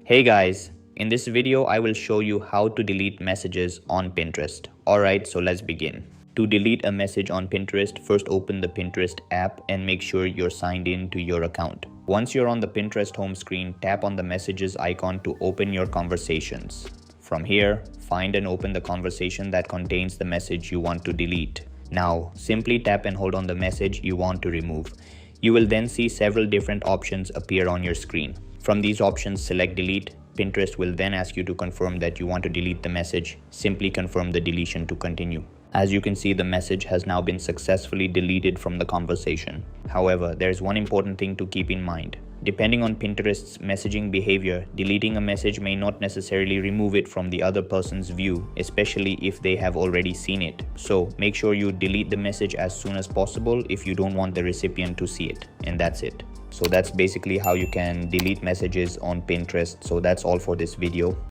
Hey guys, in this video I will show you how to delete messages on Pinterest. Alright, so let's begin. To delete a message on Pinterest, first open the Pinterest app and make sure you're signed in to your account. Once you're on the Pinterest home screen, tap on the messages icon to open your conversations. From here, find and open the conversation that contains the message you want to delete. Now, simply tap and hold on the message you want to remove. You will then see several different options appear on your screen. From these options, select delete. Pinterest will then ask you to confirm that you want to delete the message. Simply confirm the deletion to continue. As you can see, the message has now been successfully deleted from the conversation. However, there is one important thing to keep in mind. Depending on Pinterest's messaging behavior, deleting a message may not necessarily remove it from the other person's view, especially if they have already seen it. So make sure you delete the message as soon as possible if you don't want the recipient to see it. And that's it. So that's basically how you can delete messages on Pinterest. So that's all for this video.